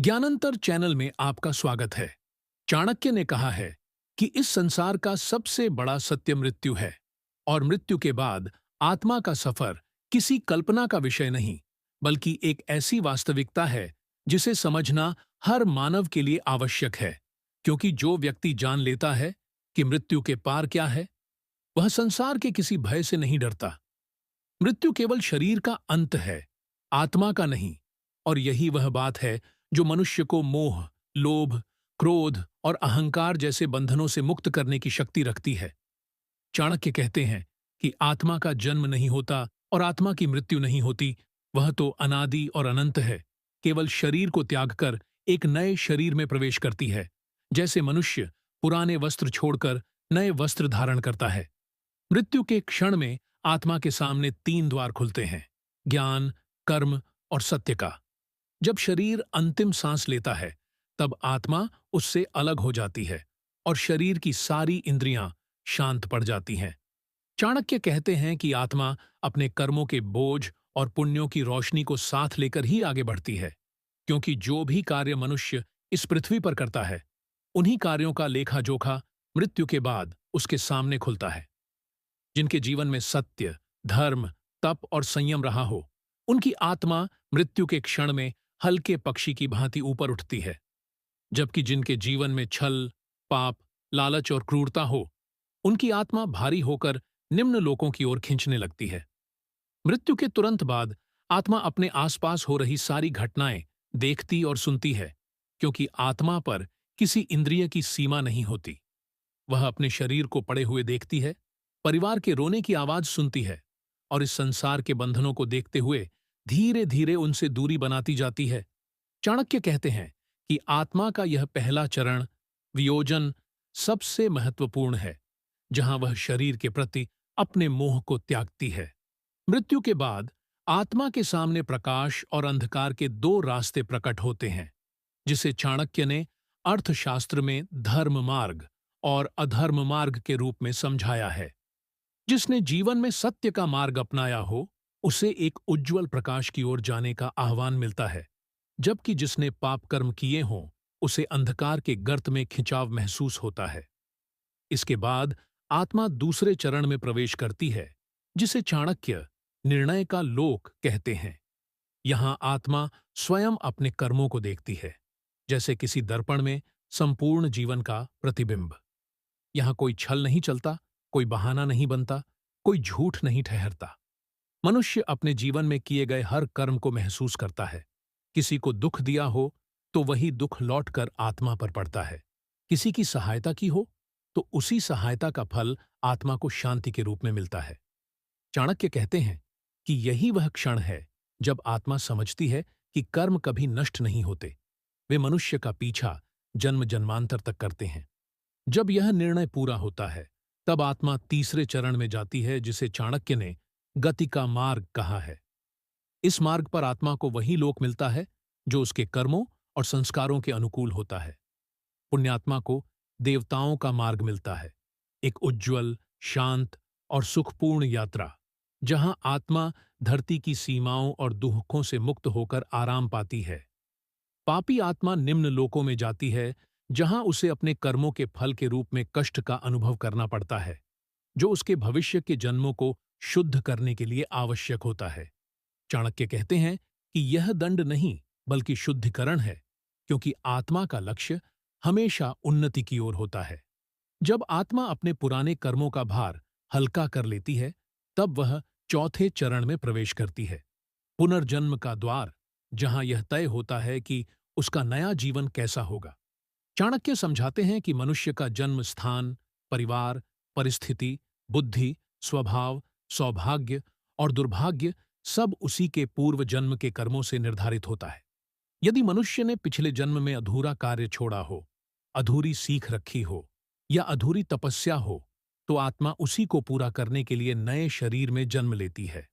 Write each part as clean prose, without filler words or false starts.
ज्ञानंतर channel में आपका स्वागत है। चाणक्य ने कहा है कि इस संसार का सबसे बड़ा सत्य मृत्यु है और मृत्यु के बाद आत्मा का सफर किसी कल्पना का विषय नहीं, बल्कि एक ऐसी वास्तविकता है जिसे समझना हर मानव के लिए आवश्यक है, क्योंकि जो व्यक्ति जान लेता है कि मृत्यु के पार क्या है, वह संसार के किसी भय से नहीं डरता। मृत्यु केवल शरीर का अंत है, आत्मा का नहीं। और यही वह बात है जो मनुष्य को मोह, लोभ, क्रोध और अहंकार जैसे बंधनों से मुक्त करने की शक्ति रखती है। चाणक्य कहते हैं कि आत्मा का जन्म नहीं होता और आत्मा की मृत्यु नहीं होती, वह तो अनादि और अनंत है। केवल शरीर को त्याग कर एक नए शरीर में प्रवेश करती है, जैसे मनुष्य पुराने वस्त्र छोड़कर नए वस्त्र धारण करता है। मृत्यु के क्षण में आत्मा के सामने तीन द्वार खुलते हैं: ज्ञान, कर्म और सत्य का। जब शरीर अंतिम सांस लेता है, तब आत्मा उससे अलग हो जाती है और शरीर की सारी इंद्रियां शांत पड़ जाती हैं। चाणक्य कहते हैं कि आत्मा अपने कर्मों के बोझ और पुण्यों की रोशनी को साथ लेकर ही आगे बढ़ती है, क्योंकि जो भी कार्य मनुष्य इस पृथ्वी पर करता है, उन्हीं कार्यों का लेखा जोखा मृत्यु के बाद उसके सामने खुलता है। जिनके जीवन में सत्य, धर्म, तप और संयम रहा हो, उनकी आत्मा मृत्यु के क्षण में हल्के पक्षी की भांति ऊपर उठती है, जबकि जिनके जीवन में छल, पाप, लालच और क्रूरता हो, उनकी आत्मा भारी होकर निम्न लोकों की ओर खींचने लगती है। मृत्यु के तुरंत बाद आत्मा अपने आसपास हो रही सारी घटनाएं देखती और सुनती है, क्योंकि आत्मा पर किसी इंद्रिय की सीमा नहीं होती। वह अपने शरीर को पड़े हुए देखती है, परिवार के रोने की आवाज सुनती है और इस संसार के बंधनों को देखते हुए धीरे धीरे उनसे दूरी बनाती जाती है। चाणक्य कहते हैं कि आत्मा का यह पहला चरण, वियोजन, सबसे महत्वपूर्ण है, जहां वह शरीर के प्रति अपने मोह को त्यागती है। मृत्यु के बाद आत्मा के सामने प्रकाश और अंधकार के दो रास्ते प्रकट होते हैं, जिसे चाणक्य ने अर्थशास्त्र में धर्म मार्ग और अधर्म मार्ग के रूप में समझाया है। जिसने जीवन में सत्य का मार्ग अपनाया हो, उसे एक उज्ज्वल प्रकाश की ओर जाने का आह्वान मिलता है, जबकि जिसने पाप कर्म किए हों, उसे अंधकार के गर्त में खिंचाव महसूस होता है। इसके बाद आत्मा दूसरे चरण में प्रवेश करती है, जिसे चाणक्य निर्णय का लोक कहते हैं। यहां आत्मा स्वयं अपने कर्मों को देखती है, जैसे किसी दर्पण में संपूर्ण जीवन का प्रतिबिंब। यहां कोई छल नहीं चलता, कोई बहाना नहीं बनता, कोई झूठ नहीं ठहरता। मनुष्य अपने जीवन में किए गए हर कर्म को महसूस करता है। किसी को दुख दिया हो तो वही दुख लौटकर आत्मा पर पड़ता है। किसी की सहायता की हो तो उसी सहायता का फल आत्मा को शांति के रूप में मिलता है। चाणक्य कहते हैं कि यही वह क्षण है जब आत्मा समझती है कि कर्म कभी नष्ट नहीं होते, वे मनुष्य का पीछा जन्म जन्मांतर तक करते हैं। जब यह निर्णय पूरा होता है, तब आत्मा तीसरे चरण में जाती है, जिसे चाणक्य ने गति का मार्ग कहा है। इस मार्ग पर आत्मा को वही लोक मिलता है जो उसके कर्मों और संस्कारों के अनुकूल होता है। पुण्यात्मा को देवताओं का मार्ग मिलता है, एक उज्ज्वल, शांत और सुखपूर्ण यात्रा, जहां आत्मा धरती की सीमाओं और दुखों से मुक्त होकर आराम पाती है। पापी आत्मा निम्न लोकों में जाती है, जहां उसे अपने कर्मों के फल के रूप में कष्ट का अनुभव करना पड़ता है, जो उसके भविष्य के जन्मों को शुद्ध करने के लिए आवश्यक होता है। चाणक्य कहते हैं कि यह दंड नहीं, बल्कि शुद्धिकरण है, क्योंकि आत्मा का लक्ष्य हमेशा उन्नति की ओर होता है। जब आत्मा अपने पुराने कर्मों का भार हल्का कर लेती है, तब वह चौथे चरण में प्रवेश करती है, पुनर्जन्म का द्वार, जहां यह तय होता है कि उसका नया जीवन कैसा होगा। चाणक्य समझाते हैं कि मनुष्य का जन्म स्थान, परिवार, परिस्थिति, बुद्धि, स्वभाव, सौभाग्य और दुर्भाग्य सब उसी के पूर्व जन्म के कर्मों से निर्धारित होता है। यदि मनुष्य ने पिछले जन्म में अधूरा कार्य छोड़ा हो, अधूरी सीख रखी हो या अधूरी तपस्या हो, तो आत्मा उसी को पूरा करने के लिए नए शरीर में जन्म लेती है।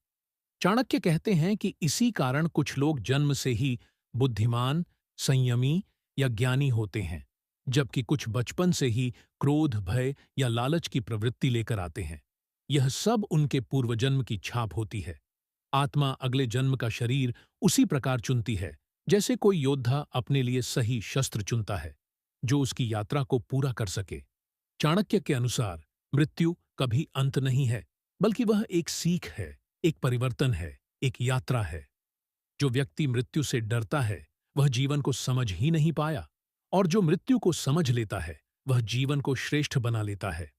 चाणक्य कहते हैं कि इसी कारण कुछ लोग जन्म से ही बुद्धिमान, संयमी या ज्ञानी होते हैं, जबकि कुछ बचपन से ही क्रोध, भय या लालच की प्रवृत्ति लेकर आते हैं। यह सब उनके पूर्वजन्म की छाप होती है। आत्मा अगले जन्म का शरीर उसी प्रकार चुनती है, जैसे कोई योद्धा अपने लिए सही शस्त्र चुनता है जो उसकी यात्रा को पूरा कर सके। चाणक्य के अनुसार मृत्यु कभी अंत नहीं है, बल्कि वह एक सीख है, एक परिवर्तन है, एक यात्रा है। जो व्यक्ति मृत्यु से डरता है वह जीवन को समझ ही नहीं पाया, और जो मृत्यु को समझ लेता है वह जीवन को श्रेष्ठ बना लेता है।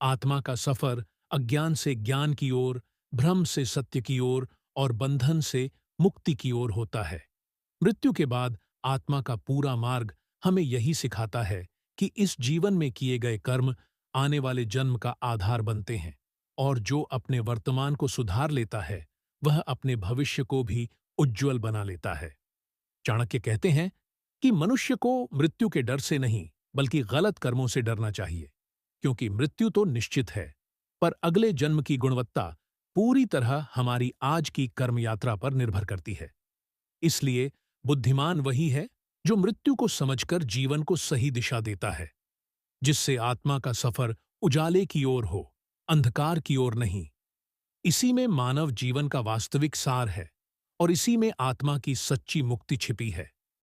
आत्मा का सफर अज्ञान से ज्ञान की ओर, भ्रम से सत्य की ओर और बंधन से मुक्ति की ओर होता है। मृत्यु के बाद आत्मा का पूरा मार्ग हमें यही सिखाता है कि इस जीवन में किए गए कर्म आने वाले जन्म का आधार बनते हैं, और जो अपने वर्तमान को सुधार लेता है वह अपने भविष्य को भी उज्ज्वल बना लेता है। चाणक्य कहते हैं कि मनुष्य को मृत्यु के डर से नहीं, बल्कि गलत कर्मों से डरना चाहिए, क्योंकि मृत्यु तो निश्चित है, पर अगले जन्म की गुणवत्ता पूरी तरह हमारी आज की कर्म यात्रा पर निर्भर करती है। इसलिए बुद्धिमान वही है जो मृत्यु को समझकर जीवन को सही दिशा देता है, जिससे आत्मा का सफर उजाले की ओर हो, अंधकार की ओर नहीं। इसी में मानव जीवन का वास्तविक सार है, और इसी में आत्मा की सच्ची मुक्ति छिपी है।